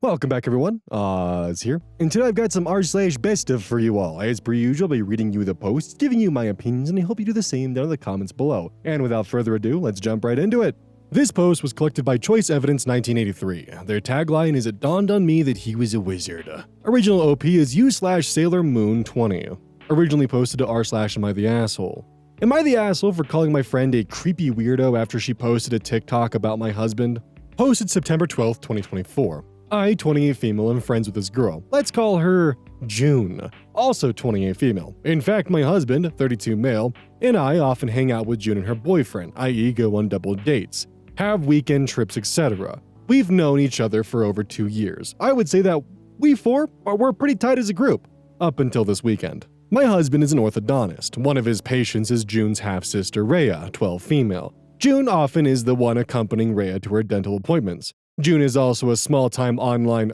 Welcome back, everyone. It's here. And today I've got some r/BestOf for you all. As per usual, I'll be reading you the posts, giving you my opinions, and I hope you do the same down in the comments below. And without further ado, let's jump right into it. This post was collected by Choice Evidence 1983. Their tagline is "It dawned on me that he was a wizard." Original OP is u/SailorMoon20. Originally posted to r/Am I the Asshole. Am I the asshole for calling my friend a creepy weirdo after she posted a TikTok about my husband? Posted September 12th, 2024. I, 28 female, am friends with this girl. Let's call her June. Also 28 female. In fact, my husband, 32 male, and I often hang out with June and her boyfriend, i.e. go on double dates, have weekend trips, etc. We've known each other for over 2 years. I would say that we four were pretty tight as a group, up until this weekend. My husband is an orthodontist. One of his patients is June's half-sister, Rhea, 12 female. June often is the one accompanying Rhea to her dental appointments. June is also a small-time online,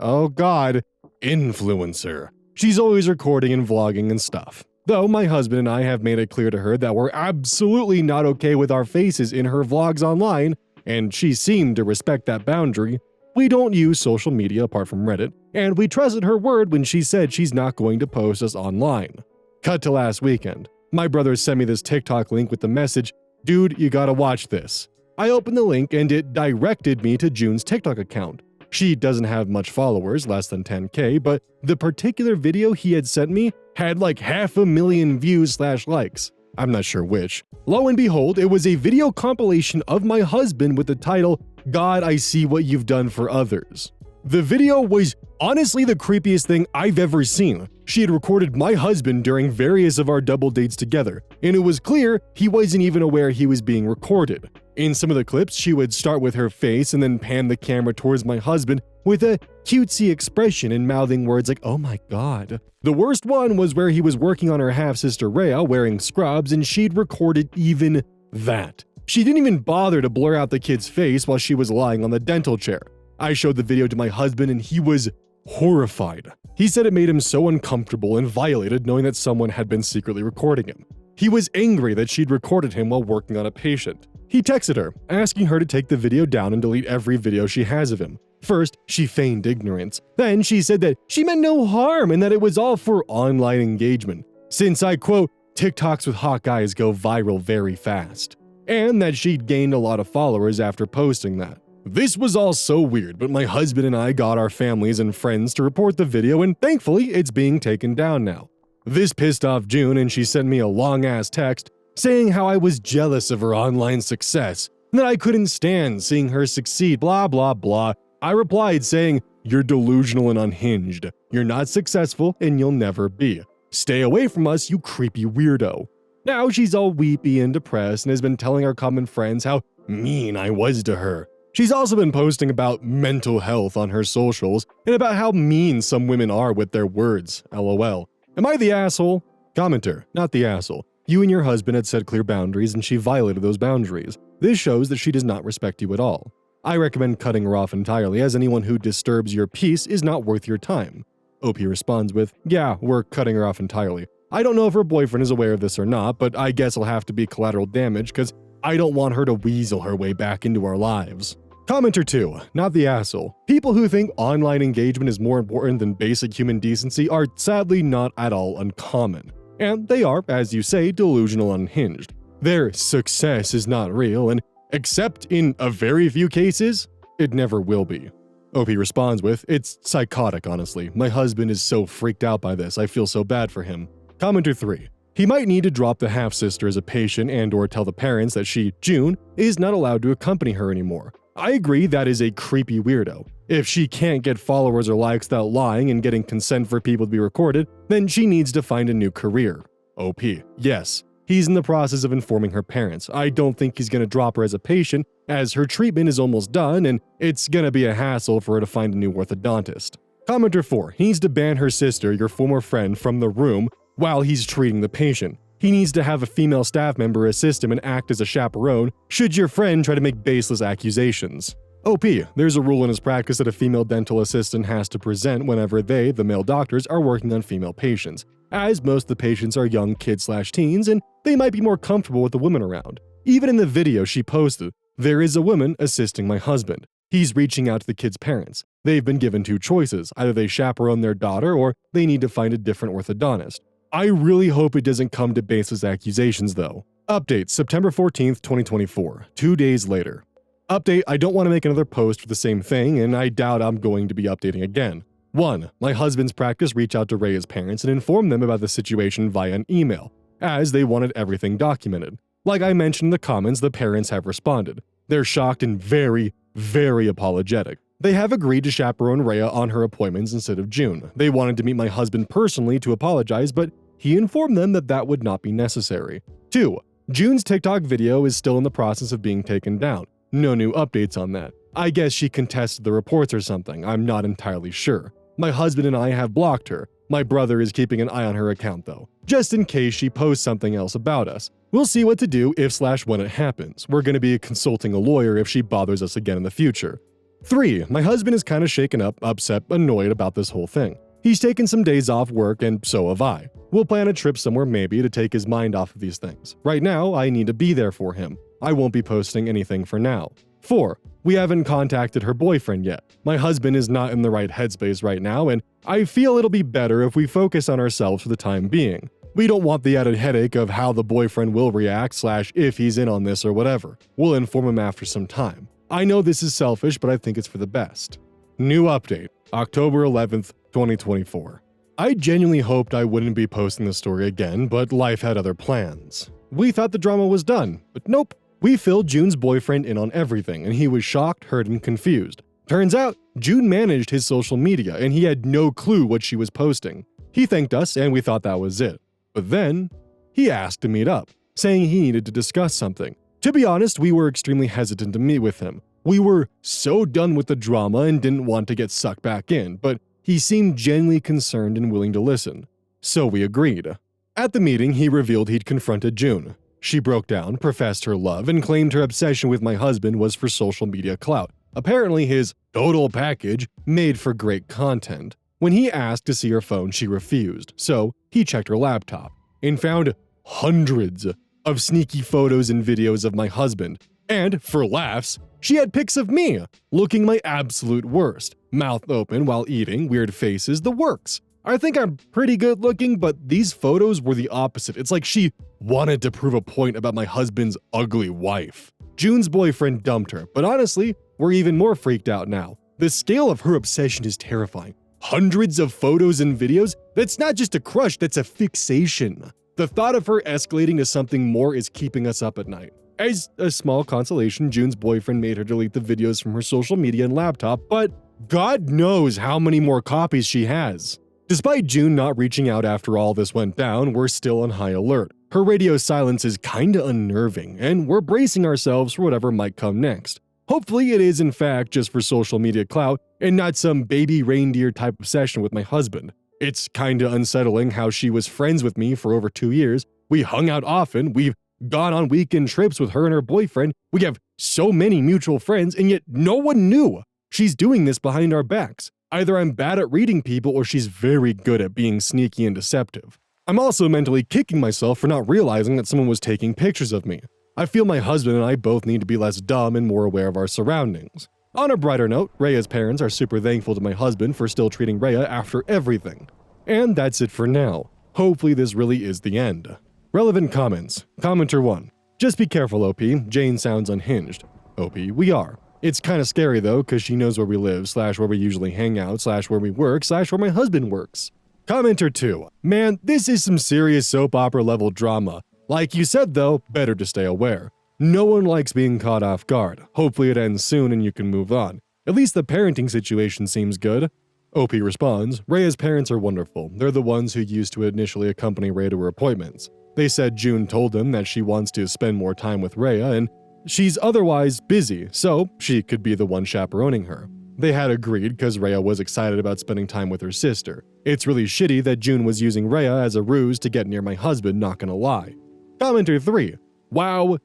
influencer. She's always recording and vlogging and stuff. Though my husband and I have made it clear to her that we're absolutely not okay with our faces in her vlogs online, and she seemed to respect that boundary, we don't use social media apart from Reddit, and we trusted her word when she said she's not going to post us online. Cut to last weekend. My brother sent me this TikTok link with the message, "Dude, you gotta watch this." I opened the link and it directed me to June's TikTok account. She doesn't have much followers, less than 10k, but the particular video he had sent me had like 500,000 views/likes. I'm not sure which. Lo and behold, it was a video compilation of my husband with the title, "God, I see what you've done for others." The video was honestly the creepiest thing I've ever seen. She had recorded my husband during various of our double dates together, and it was clear he wasn't even aware he was being recorded. In some of the clips, she would start with her face and then pan the camera towards my husband with a cutesy expression and mouthing words like, "Oh my god." The worst one was where he was working on her half-sister Rhea wearing scrubs, and she'd recorded even that. She didn't even bother to blur out the kid's face while she was lying on the dental chair. I showed the video to my husband and he was horrified. He said it made him so uncomfortable and violated knowing that someone had been secretly recording him. He was angry that she'd recorded him while working on a patient. He texted her, asking her to take the video down and delete every video she has of him. First, she feigned ignorance. Then she said that she meant no harm and that it was all for online engagement, since I quote, "TikToks with hot guys go viral very fast," and that she'd gained a lot of followers after posting that. This was all so weird, but my husband and I got our families and friends to report the video, and thankfully it's being taken down now. This pissed off June, and she sent me a long-ass text saying how I was jealous of her online success, and that I couldn't stand seeing her succeed, blah blah blah. I replied saying, "You're delusional and unhinged. You're not successful, and you'll never be. Stay away from us, you creepy weirdo." Now she's all weepy and depressed and has been telling our common friends how mean I was to her. She's also been posting about mental health on her socials and about how mean some women are with their words, lol. Am I the asshole? Commenter, not the asshole. You and your husband had set clear boundaries and she violated those boundaries. This shows that she does not respect you at all. I recommend cutting her off entirely, as anyone who disturbs your peace is not worth your time. OP responds with, "Yeah, we're cutting her off entirely. I don't know if her boyfriend is aware of this or not, but I guess it'll have to be collateral damage because I don't want her to weasel her way back into our lives." Commenter 2, not the asshole. People who think online engagement is more important than basic human decency are sadly not at all uncommon. And they are, as you say, delusional unhinged. Their success is not real, and except in a very few cases, it never will be. OP responds with, "It's psychotic, honestly. My husband is so freaked out by this, I feel so bad for him." Commenter 3, he might need to drop the half-sister as a patient and or tell the parents that she, June, is not allowed to accompany her anymore. I agree that is a creepy weirdo. If she can't get followers or likes without lying and getting consent for people to be recorded, then she needs to find a new career. OP, yes. He's in the process of informing her parents. I don't think he's gonna drop her as a patient, as her treatment is almost done and it's gonna be a hassle for her to find a new orthodontist. Commenter 4, he needs to ban her sister, your former friend, from the room while he's treating the patient. He needs to have a female staff member assist him and act as a chaperone should your friend try to make baseless accusations. OP, there's a rule in his practice that a female dental assistant has to present whenever they, the male doctors, are working on female patients, as most of the patients are young kids/teens and they might be more comfortable with the women around. Even in the video she posted, there is a woman assisting my husband. He's reaching out to the kid's parents. They've been given two choices. Either they chaperone their daughter or they need to find a different orthodontist. I really hope it doesn't come to baseless accusations though. Update, September 14th, 2024, 2 days later. Update, I don't want to make another post for the same thing, and I doubt I'm going to be updating again. 1. My husband's practice reached out to Rhea's parents and informed them about the situation via an email, as they wanted everything documented. Like I mentioned in the comments, the parents have responded. They're shocked and very, very apologetic. They have agreed to chaperone Rhea on her appointments instead of June. They wanted to meet my husband personally to apologize, but he informed them that that would not be necessary. 2. June's TikTok video is still in the process of being taken down. No new updates on that. I guess she contested the reports or something, I'm not entirely sure. My husband and I have blocked her. My brother is keeping an eye on her account though, just in case she posts something else about us. We'll see what to do if/when it happens. We're going to be consulting a lawyer if she bothers us again in the future. 3. My husband is kind of shaken up, upset, annoyed about this whole thing. He's taken some days off work and so have I. We'll plan a trip somewhere maybe to take his mind off of these things. Right now, I need to be there for him. I won't be posting anything for now. 4. We haven't contacted her boyfriend yet. My husband is not in the right headspace right now, and I feel it'll be better if we focus on ourselves for the time being. We don't want the added headache of how the boyfriend will react / if he's in on this or whatever. We'll inform him after some time. I know this is selfish, but I think it's for the best. New update, October 11th, 2024. I genuinely hoped I wouldn't be posting this story again, but life had other plans. We thought the drama was done, but nope. We filled June's boyfriend in on everything, and he was shocked, hurt, and confused. Turns out, June managed his social media, and he had no clue what she was posting. He thanked us, and we thought that was it. But then, he asked to meet up, saying he needed to discuss something. To be honest, we were extremely hesitant to meet with him. We were so done with the drama and didn't want to get sucked back in, but he seemed genuinely concerned and willing to listen. So we agreed. At the meeting, he revealed he'd confronted June. She broke down, professed her love, and claimed her obsession with my husband was for social media clout. Apparently his total package made for great content. When he asked to see her phone, she refused, so he checked her laptop and found hundreds of sneaky photos and videos of my husband. And, for laughs, she had pics of me, looking my absolute worst. Mouth open while eating, weird faces, the works. I think I'm pretty good looking, but these photos were the opposite. It's like she wanted to prove a point about my husband's ugly wife. June's boyfriend dumped her, but honestly, we're even more freaked out now. The scale of her obsession is terrifying. Hundreds of photos and videos? That's not just a crush, that's a fixation. The thought of her escalating to something more is keeping us up at night. As a small consolation, June's boyfriend made her delete the videos from her social media and laptop, but God knows how many more copies she has. Despite June not reaching out after all this went down, we're still on high alert. Her radio silence is kinda unnerving, and we're bracing ourselves for whatever might come next. Hopefully it is in fact just for social media clout and not some baby reindeer type obsession with my husband. It's kinda unsettling how she was friends with me for over 2 years. We hung out often, we've gone on weekend trips with her and her boyfriend, we have so many mutual friends, and yet no one knew. She's doing this behind our backs. Either I'm bad at reading people or she's very good at being sneaky and deceptive. I'm also mentally kicking myself for not realizing that someone was taking pictures of me. I feel my husband and I both need to be less dumb and more aware of our surroundings. On a brighter note, Rhea's parents are super thankful to my husband for still treating Rhea after everything. And that's it for now. Hopefully this really is the end. Relevant comments. Commenter 1. Just be careful, OP. Jane sounds unhinged. OP, we are. It's kinda scary though, cause she knows where we live, / where we usually hang out, / where we work, / where my husband works. Commenter 2. Man, this is some serious soap opera level drama. Like you said though, better to stay aware. No one likes being caught off guard. Hopefully it ends soon and you can move on. At least the parenting situation seems good. OP responds, Rhea's parents are wonderful. They're the ones who used to initially accompany Rhea to her appointments. They said June told them that she wants to spend more time with Rhea and she's otherwise busy, so she could be the one chaperoning her. They had agreed because Rhea was excited about spending time with her sister. It's really shitty that June was using Rhea as a ruse to get near my husband, not gonna lie. Commenter 3. Wow.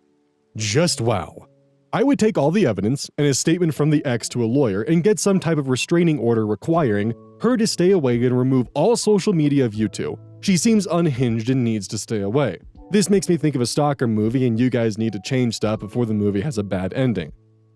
Just wow. I would take all the evidence and a statement from the ex to a lawyer and get some type of restraining order requiring her to stay away and remove all social media of you two. She seems unhinged and needs to stay away. This makes me think of a stalker movie and you guys need to change stuff before the movie has a bad ending.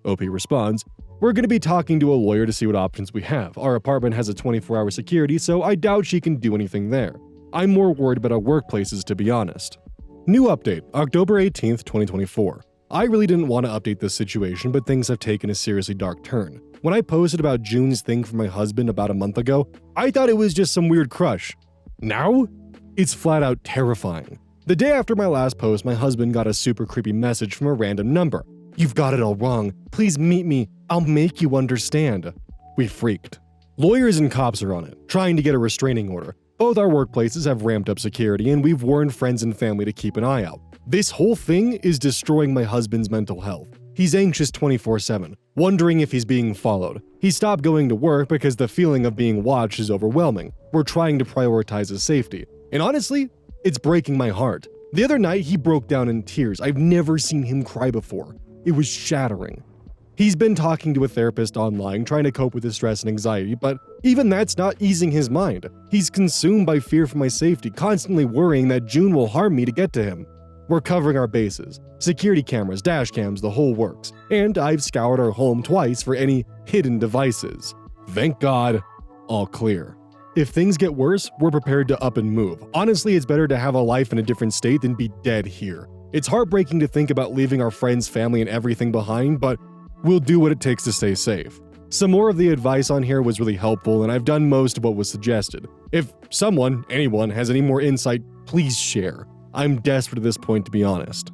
OP responds, We're going to be talking to a lawyer to see what options we have. Our apartment has a 24-hour security, so I doubt she can do anything there. I'm more worried about our workplaces, to be honest. New update, October 18th, 2024. I really didn't want to update this situation, but things have taken a seriously dark turn. When I posted about June's thing for my husband about a month ago, I thought it was just some weird crush. Now, it's flat out terrifying. The day after my last post, my husband got a super creepy message from a random number. "You've got it all wrong. Please meet me. I'll make you understand." We freaked. Lawyers and cops are on it, trying to get a restraining order. Both our workplaces have ramped up security, and we've warned friends and family to keep an eye out. This whole thing is destroying my husband's mental health. He's anxious 24/7, wondering if he's being followed. He stopped going to work because the feeling of being watched is overwhelming. We're trying to prioritize his safety. And honestly, it's breaking my heart. The other night, he broke down in tears. I've never seen him cry before. It was shattering. He's been talking to a therapist online, trying to cope with his stress and anxiety, but even that's not easing his mind. He's consumed by fear for my safety, constantly worrying that June will harm me to get to him. We're covering our bases. Security cameras, dash cams, the whole works. And I've scoured our home twice for any hidden devices. Thank God, all clear. If things get worse, we're prepared to up and move. Honestly, it's better to have a life in a different state than be dead here. It's heartbreaking to think about leaving our friends, family, and everything behind, but we'll do what it takes to stay safe. Some more of the advice on here was really helpful, and I've done most of what was suggested. If anyone has any more insight, please share. I'm desperate at this point, to be honest.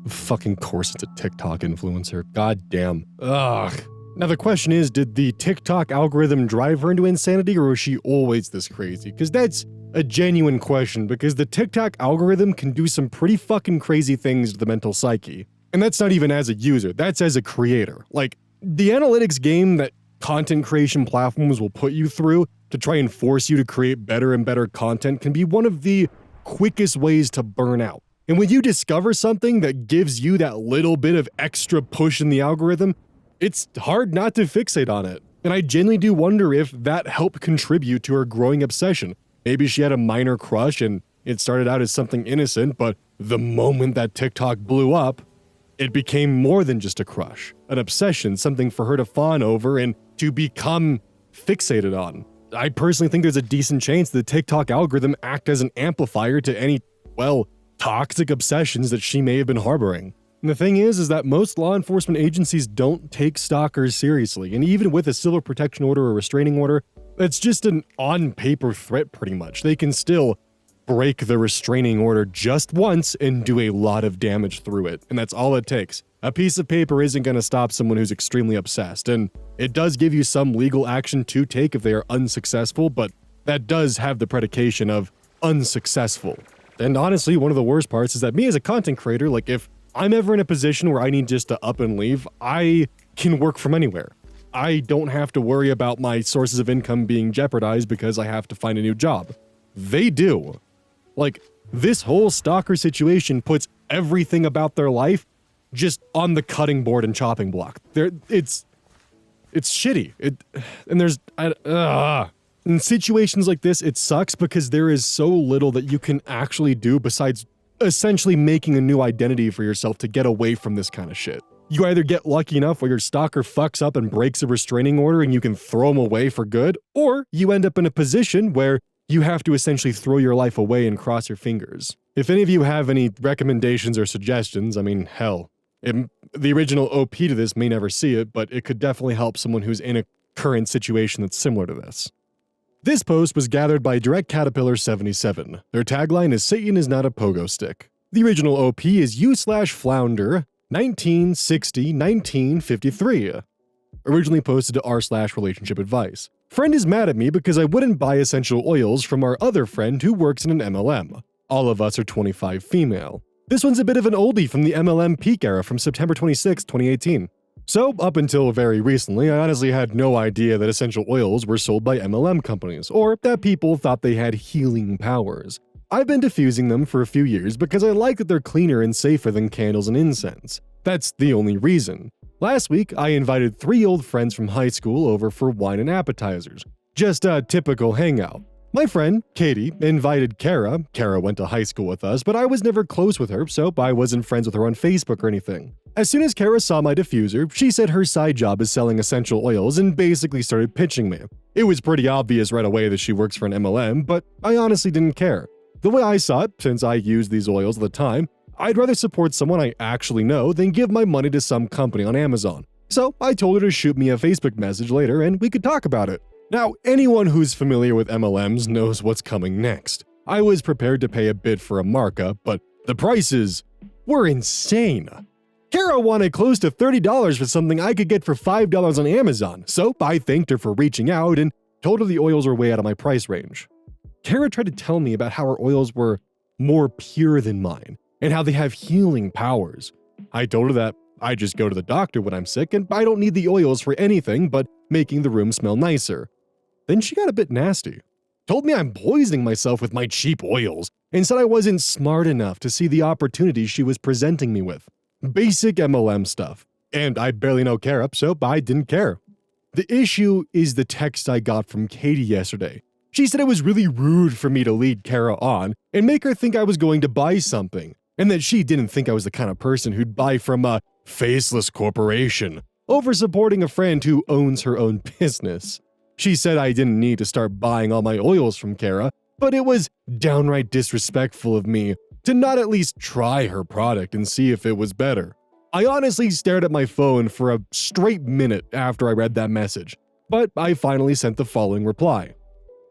Fucking course it's a TikTok influencer. God damn. Ugh. Now the question is, did the TikTok algorithm drive her into insanity, or was she always this crazy? Because that's a genuine question, because the TikTok algorithm can do some pretty fucking crazy things to the mental psyche. And that's not even as a user, that's as a creator. Like, the analytics game that content creation platforms will put you through to try and force you to create better and better content can be one of the quickest ways to burn out. And when you discover something that gives you that little bit of extra push in the algorithm, it's hard not to fixate on it. And I genuinely do wonder if that helped contribute to her growing obsession. Maybe she had a minor crush and it started out as something innocent, but the moment that TikTok blew up, it became more than just a crush, an obsession, something for her to fawn over and to become fixated on. I personally think there's a decent chance the TikTok algorithm act as an amplifier to any, toxic obsessions that she may have been harboring. And the thing is that most law enforcement agencies don't take stalkers seriously, and even with a civil protection order or restraining order, that's just an on-paper threat pretty much. They can still break the restraining order just once and do a lot of damage through it, and that's all it takes. A piece of paper isn't going to stop someone who's extremely obsessed, and it does give you some legal action to take if they are unsuccessful, but that does have the predication of unsuccessful. And honestly, one of the worst parts is that me as a content creator, if I'm ever in a position where I need just to up and leave, I can work from anywhere. I don't have to worry about my sources of income being jeopardized because I have to find a new job. They do. This whole stalker situation puts everything about their life just on the cutting board and chopping block. It's shitty. In situations like this, it sucks because there is so little that you can actually do besides essentially making a new identity for yourself to get away from this kind of shit. You either get lucky enough where your stalker fucks up and breaks a restraining order and you can throw him away for good, or you end up in a position where you have to essentially throw your life away and cross your fingers. If any of you have any recommendations or suggestions, the original OP to this may never see it, but it could definitely help someone who's in a current situation that's similar to this. This post was gathered by Direct Caterpillar 77. Their tagline is "Satan is not a pogo stick." The original OP is u/flounder 1960-1953. Originally posted to r/relationship advice. Friend is mad at me because I wouldn't buy essential oils from our other friend who works in an MLM. All of us are 25 female. This one's a bit of an oldie from the MLM peak era from September 26, 2018. So, up until very recently, I honestly had no idea that essential oils were sold by MLM companies, or that people thought they had healing powers. I've been diffusing them for a few years because I like that they're cleaner and safer than candles and incense. That's the only reason. Last week, I invited 3 old friends from high school over for wine and appetizers. Just a typical hangout. My friend, Katie, invited Kara. Kara went to high school with us, but I was never close with her, so I wasn't friends with her on Facebook or anything. As soon as Kara saw my diffuser, she said her side job is selling essential oils and basically started pitching me. It was pretty obvious right away that she works for an MLM, but I honestly didn't care. The way I saw it, since I used these oils at the time, I'd rather support someone I actually know than give my money to some company on Amazon. So I told her to shoot me a Facebook message later and we could talk about it. Now, anyone who's familiar with MLMs knows what's coming next. I was prepared to pay a bit for a markup, but the prices were insane. Kara wanted close to $30 for something I could get for $5 on Amazon, so I thanked her for reaching out and told her the oils were way out of my price range. Kara tried to tell me about how her oils were more pure than mine and how they have healing powers. I told her that I just go to the doctor when I'm sick and I don't need the oils for anything but making the room smell nicer. Then she got a bit nasty. Told me I'm poisoning myself with my cheap oils and said I wasn't smart enough to see the opportunities she was presenting me with. Basic MLM stuff. And I barely know Kara, so I didn't care. The issue is the text I got from Katie yesterday. She said it was really rude for me to lead Kara on and make her think I was going to buy something, and that she didn't think I was the kind of person who'd buy from a faceless corporation over supporting a friend who owns her own business. She said I didn't need to start buying all my oils from Kara, but it was downright disrespectful of me to not at least try her product and see if it was better. I honestly stared at my phone for a straight minute after I read that message, but I finally sent the following reply.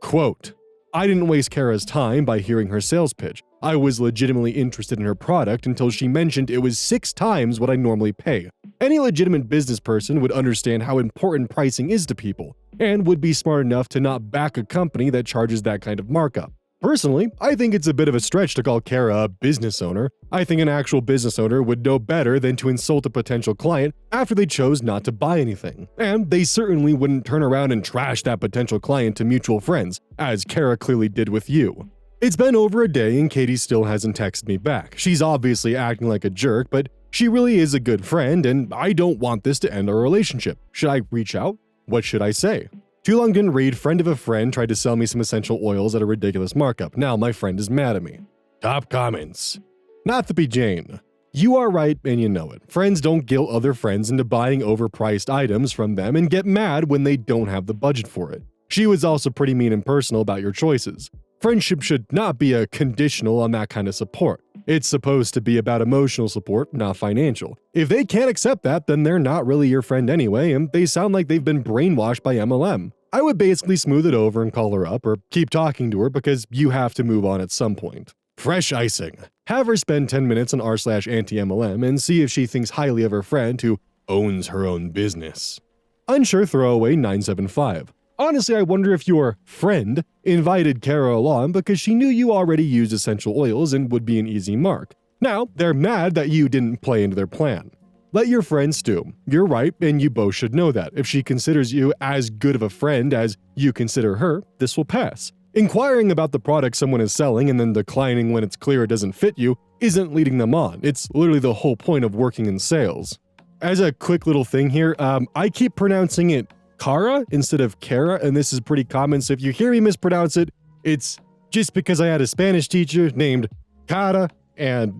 Quote, I didn't waste Kara's time by hearing her sales pitch. I was legitimately interested in her product until she mentioned it was 6 times what I normally pay. Any legitimate business person would understand how important pricing is to people, and would be smart enough to not back a company that charges that kind of markup. Personally, I think it's a bit of a stretch to call Kara a business owner. I think an actual business owner would know better than to insult a potential client after they chose not to buy anything. And they certainly wouldn't turn around and trash that potential client to mutual friends, as Kara clearly did with you. It's been over a day and Katie still hasn't texted me back. She's obviously acting like a jerk, but she really is a good friend, and I don't want this to end our relationship. Should I reach out? What should I say? Too long didn't read. Friend of a friend tried to sell me some essential oils at a ridiculous markup. Now my friend is mad at me. Top comments. Nathalie Jane. You are right and you know it. Friends don't guilt other friends into buying overpriced items from them and get mad when they don't have the budget for it. She was also pretty mean and personal about your choices. Friendship should not be a conditional on that kind of support. It's supposed to be about emotional support, not financial. If they can't accept that, then they're not really your friend anyway, and they sound like they've been brainwashed by MLM. I would basically smooth it over and call her up, or keep talking to her because you have to move on at some point. Fresh icing. Have her spend 10 minutes on r/anti-MLM and see if she thinks highly of her friend who owns her own business. Unsure throwaway 975. Honestly, I wonder if your friend invited Kara along because she knew you already used essential oils and would be an easy mark. Now, they're mad that you didn't play into their plan. Let your friend stew. You're right, and you both should know that. If she considers you as good of a friend as you consider her, this will pass. Inquiring about the product someone is selling and then declining when it's clear it doesn't fit you isn't leading them on. It's literally the whole point of working in sales. As a quick little thing here, I keep pronouncing it Kara instead of Kara, and this is pretty common, so if you hear me mispronounce it, it's just because I had a Spanish teacher named Kara, and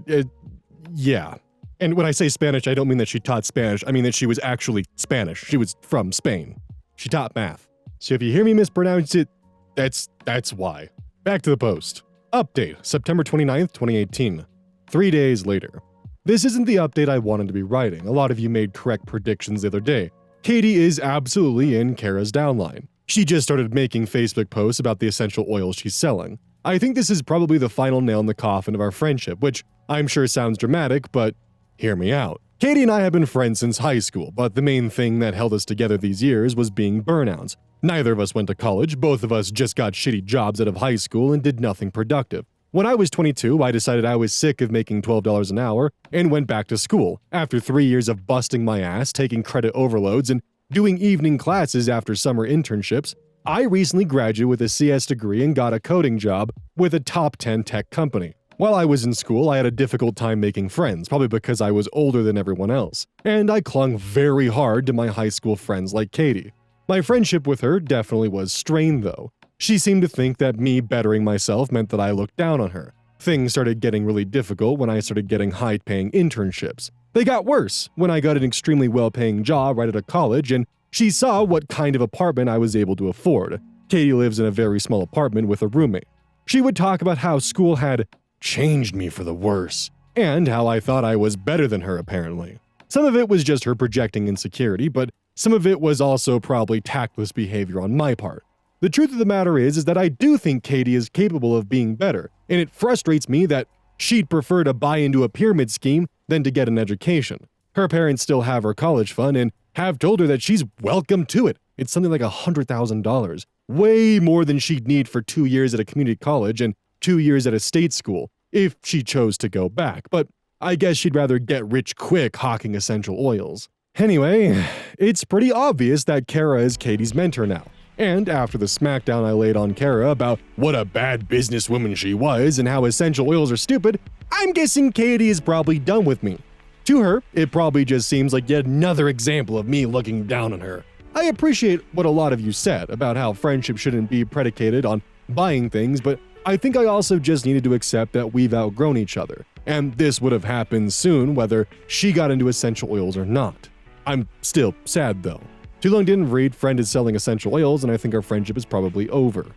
yeah. And when I say Spanish, I don't mean that she taught Spanish, I mean that she was actually Spanish. She was from Spain. She taught math. So if you hear me mispronounce it, that's why. Back to the post. Update, September 29th, 2018. 3 days later. This isn't the update I wanted to be writing. A lot of you made correct predictions the other day. Katie is absolutely in Kara's downline. She just started making Facebook posts about the essential oils she's selling. I think this is probably the final nail in the coffin of our friendship, which I'm sure sounds dramatic, but hear me out. Katie and I have been friends since high school, but the main thing that held us together these years was being burnouts. Neither of us went to college, both of us just got shitty jobs out of high school and did nothing productive. When I was 22, I decided I was sick of making $12 an hour and went back to school. After 3 years of busting my ass, taking credit overloads, and doing evening classes after summer internships, I recently graduated with a CS degree and got a coding job with a top 10 tech company. While I was in school, I had a difficult time making friends, probably because I was older than everyone else, and I clung very hard to my high school friends like Katie. My friendship with her definitely was strained though. She seemed to think that me bettering myself meant that I looked down on her. Things started getting really difficult when I started getting high-paying internships. They got worse when I got an extremely well-paying job right out of college, and she saw what kind of apartment I was able to afford. Katie lives in a very small apartment with a roommate. She would talk about how school had changed me for the worse, and how I thought I was better than her apparently. Some of it was just her projecting insecurity, but some of it was also probably tactless behavior on my part. The truth of the matter is that I do think Katie is capable of being better, and it frustrates me that she'd prefer to buy into a pyramid scheme than to get an education. Her parents still have her college fund and have told her that she's welcome to it. It's something like $100,000, way more than she'd need for 2 years at a community college and 2 years at a state school, if she chose to go back, but I guess she'd rather get rich quick hawking essential oils. Anyway, it's pretty obvious that Kara is Katie's mentor now. And after the smackdown I laid on Kara about what a bad businesswoman she was and how essential oils are stupid, I'm guessing Katie is probably done with me. To her, it probably just seems like yet another example of me looking down on her. I appreciate what a lot of you said about how friendship shouldn't be predicated on buying things, but I think I also just needed to accept that we've outgrown each other, and this would have happened soon whether she got into essential oils or not. I'm still sad though. Too long didn't read friend is selling essential oils, and I think our friendship is probably over.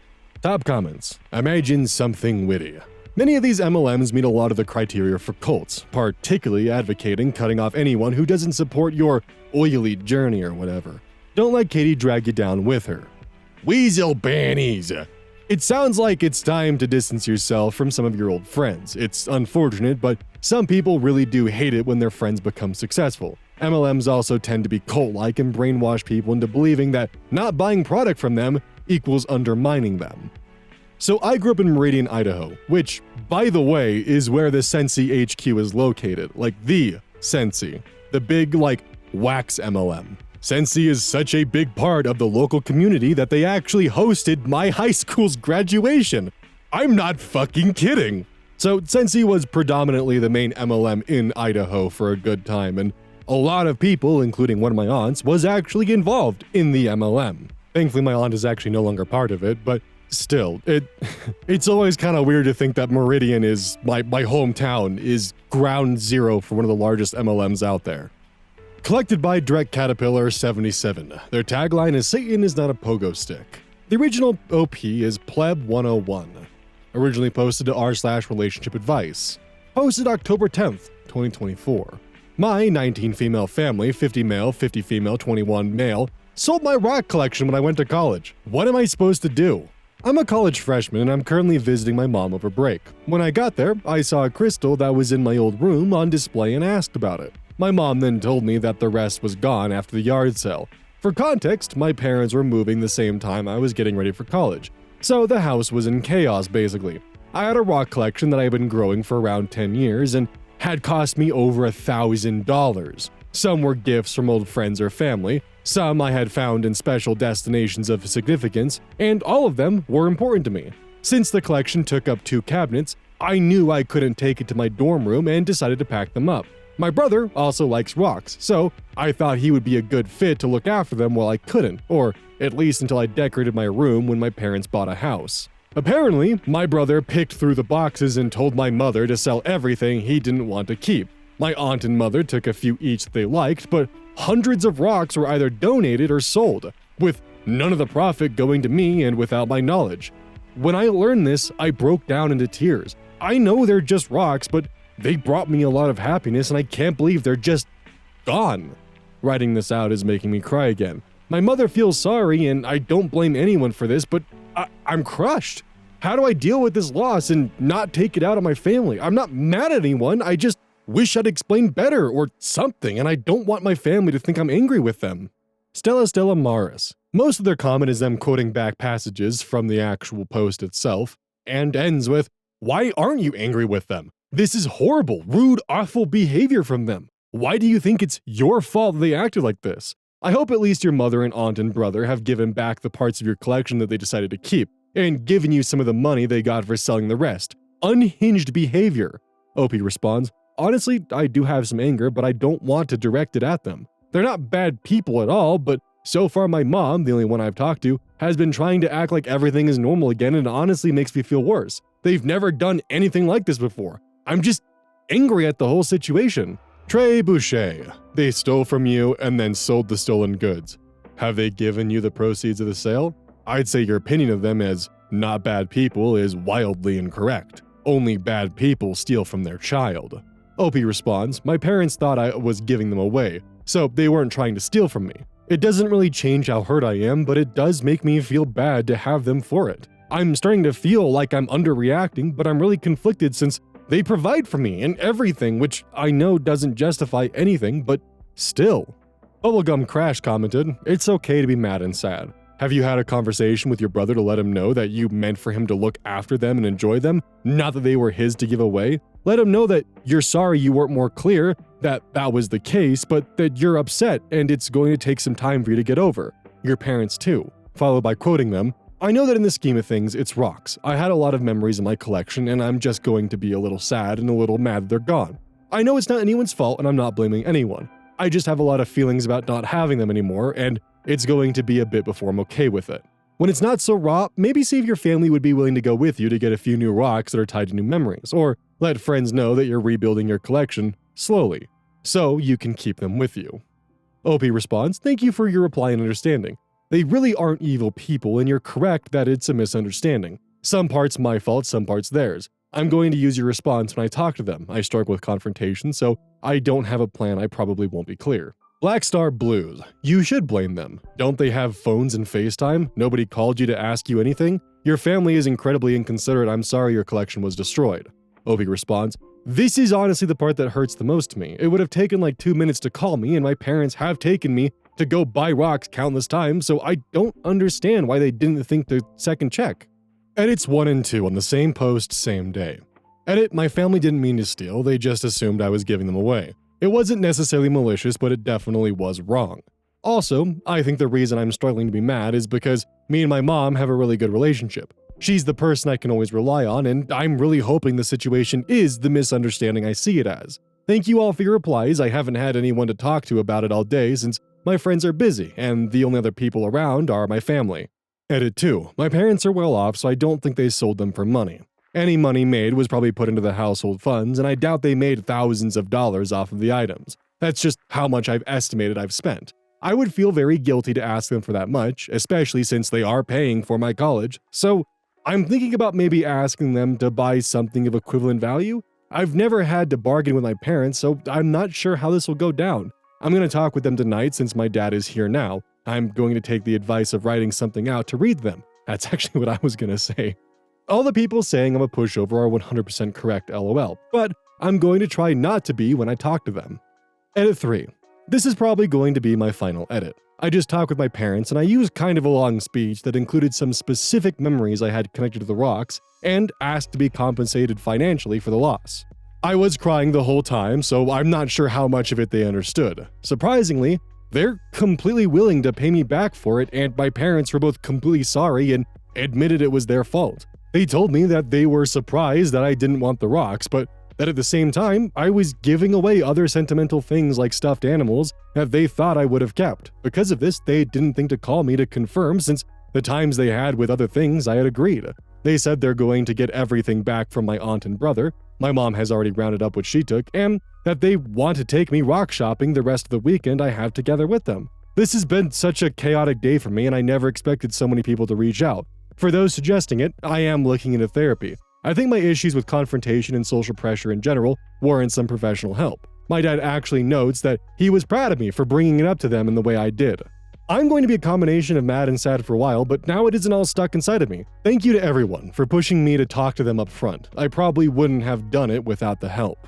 Top comments. Imagine something witty. Many of these MLMs meet a lot of the criteria for cults, particularly advocating cutting off anyone who doesn't support your oily journey or whatever. Don't let Katie drag you down with her. Weasel bannies. It sounds like it's time to distance yourself from some of your old friends. It's unfortunate, but some people really do hate it when their friends become successful. MLMs also tend to be cult-like and brainwash people into believing that not buying product from them equals undermining them. So I grew up in Meridian, Idaho, which, by the way, is where the Sensi HQ is located, like the Sensi, the big, wax MLM. Sensi is such a big part of the local community that they actually hosted my high school's graduation. I'm not fucking kidding. So Sensi was predominantly the main MLM in Idaho for a good time, and a lot of people, including one of my aunts, was actually involved in the MLM. Thankfully, my aunt is actually no longer part of it, but still, it's always kind of weird to think that Meridian is, my hometown, is ground zero for one of the largest MLMs out there. Collected by Direct Caterpillar 77. Their tagline is Satan is not a pogo stick. The original OP is Pleb 101. Originally posted to r/relationship advice. Posted October 10th, 2024. My 19 female family, 50 male, 50 female, 21 male, sold my rock collection when I went to college. What am I supposed to do? I'm a college freshman and I'm currently visiting my mom over break. When I got there, I saw a crystal that was in my old room on display and asked about it. My mom then told me that the rest was gone after the yard sale. For context, my parents were moving the same time I was getting ready for college, so the house was in chaos basically. I had a rock collection that I had been growing for around 10 years and had cost me over $1,000. Some were gifts from old friends or family, some I had found in special destinations of significance, and all of them were important to me. Since the collection took up 2 cabinets, I knew I couldn't take it to my dorm room and decided to pack them up. My brother also likes rocks, so I thought he would be a good fit to look after them while I couldn't, or at least until I decorated my room when my parents bought a house. Apparently, my brother picked through the boxes and told my mother to sell everything he didn't want to keep. My aunt and mother took a few each that they liked, but hundreds of rocks were either donated or sold, with none of the profit going to me and without my knowledge. When I learned this, I broke down into tears. I know they're just rocks, but they brought me a lot of happiness and I can't believe they're just gone. Writing this out is making me cry again. My mother feels sorry and I don't blame anyone for this, but I'm crushed. How do I deal with this loss and not take it out on my family? I'm not mad at anyone, I just wish I'd explained better or something, and I don't want my family to think I'm angry with them. Stella Maris. Most of their comment is them quoting back passages from the actual post itself, and ends with, "Why aren't you angry with them? This is horrible, rude, awful behavior from them. Why do you think it's your fault that they acted like this? I hope at least your mother and aunt and brother have given back the parts of your collection that they decided to keep, and given you some of the money they got for selling the rest. Unhinged behavior." OP responds, "Honestly, I do have some anger, but I don't want to direct it at them. They're not bad people at all, but So far, my mom, the only one I've talked to, has been trying to act like everything is normal again, and it honestly makes me feel worse. They've never done anything like this before. I'm just angry at the whole situation. Trey Boucher. They stole from you and then sold the stolen goods. Have they given you the proceeds of the sale? I'd say your opinion of them as not bad people is wildly incorrect. Only bad people steal from their child. Opie responds, my parents thought I was giving them away, so they weren't trying to steal from me. It doesn't really change how hurt I am, but it does make me feel bad to have them for it. I'm starting to feel like I'm underreacting, but I'm really conflicted since they provide for me and everything, which I know doesn't justify anything, but still. Bubblegum Crash commented, it's okay to be mad and sad. Have you had a conversation with your brother to let him know that you meant for him to look after them and enjoy them, not that they were his to give away? Let him know that you're sorry you weren't more clear that that was the case, but that you're upset and it's going to take some time for you to get over. Your parents too. Followed by quoting them, I know that in the scheme of things, it's rocks. I had a lot of memories in my collection and I'm just going to be a little sad and a little mad that they're gone. I know it's not anyone's fault and I'm not blaming anyone. I just have a lot of feelings about not having them anymore and it's going to be a bit before I'm okay with it. When it's not so raw, maybe see if your family would be willing to go with you to get a few new rocks that are tied to new memories, or let friends know that you're rebuilding your collection slowly, so you can keep them with you. Opie responds, thank you for your reply and understanding. They really aren't evil people, and you're correct that it's a misunderstanding. Some parts my fault, some parts theirs. I'm going to use your response when I talk to them. I struggle with confrontation, so I don't have a plan. I probably won't be clear. Black Star Blues. You should blame them. Don't they have phones and FaceTime? Nobody called you to ask you anything? Your family is incredibly inconsiderate. I'm sorry your collection was destroyed. Opie responds, this is honestly the part that hurts the most to me. It would have taken like 2 minutes to call me, and my parents have taken me to go buy rocks countless times, so I don't understand why they didn't think to second check. Edits 1 and 2 on the same post, same day. Edit, my family didn't mean to steal, they just assumed I was giving them away. It wasn't necessarily malicious, but it definitely was wrong. Also, I think the reason I'm struggling to be mad is because me and my mom have a really good relationship. She's the person I can always rely on, and I'm really hoping the situation is the misunderstanding I see it as. Thank you all for your replies. I haven't had anyone to talk to about it all day since my friends are busy, and the only other people around are my family. Edit 2. My parents are well off, so I don't think they sold them for money. Any money made was probably put into the household funds, and I doubt they made thousands of dollars off of the items. That's just how much I've estimated I've spent. I would feel very guilty to ask them for that much, especially since they are paying for my college, so I'm thinking about maybe asking them to buy something of equivalent value. I've never had to bargain with my parents, so I'm not sure how this will go down. I'm going to talk with them tonight since my dad is here now. I'm going to take the advice of writing something out to read them. That's actually what I was going to say. All the people saying I'm a pushover are 100% correct, lol, but I'm going to try not to be when I talk to them. Edit 3. This is probably going to be my final edit. I just talked with my parents and I used kind of a long speech that included some specific memories I had connected to the rocks and asked to be compensated financially for the loss. I was crying the whole time, so I'm not sure how much of it they understood. Surprisingly, they're completely willing to pay me back for it, and my parents were both completely sorry and admitted it was their fault. They told me that they were surprised that I didn't want the rocks, but that at the same time, I was giving away other sentimental things like stuffed animals that they thought I would have kept. Because of this, they didn't think to call me to confirm since the times they had with other things I had agreed. They said they're going to get everything back from my aunt and brother. My mom has already rounded up what she took, and that they want to take me rock shopping the rest of the weekend I have together with them. This has been such a chaotic day for me, and I never expected so many people to reach out. For those suggesting it, I am looking into therapy. I think my issues with confrontation and social pressure in general warrant some professional help. My dad actually notes that he was proud of me for bringing it up to them in the way I did. I'm going to be a combination of mad and sad for a while, but now it isn't all stuck inside of me. Thank you to everyone for pushing me to talk to them up front. I probably wouldn't have done it without the help.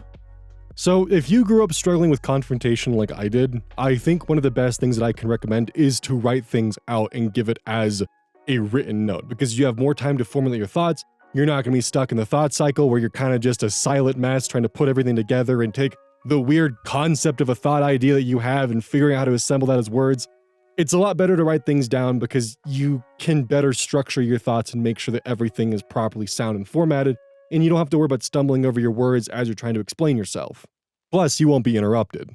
So if you grew up struggling with confrontation like I did, I think one of the best things that I can recommend is to write things out and give it as a written note, because you have more time to formulate your thoughts. You're not going to be stuck in the thought cycle where you're kind of just a silent mess trying to put everything together and take the weird concept of a thought idea that you have and figuring out how to assemble that as words. It's a lot better to write things down because you can better structure your thoughts and make sure that everything is properly sound and formatted, and you don't have to worry about stumbling over your words as you're trying to explain yourself. Plus, you won't be interrupted.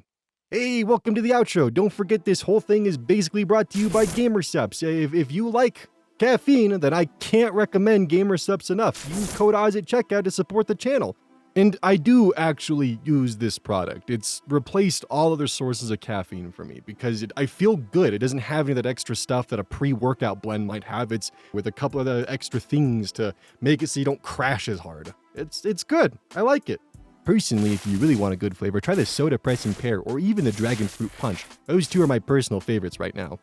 Hey, welcome to the outro. Don't forget this whole thing is basically brought to you by GamerSups. If you like caffeine, then I can't recommend GamerSups enough. Use code Oz at checkout to support the channel. And I do actually use this product. It's replaced all other sources of caffeine for me because I feel good. It doesn't have any of that extra stuff that a pre-workout blend might have. It's with a couple of the extra things to make it so you don't crash as hard. It's good. I like it. Personally, if you really want a good flavor, try the Soda Pressing Pear or even the Dragon Fruit Punch. Those two are my personal favorites right now.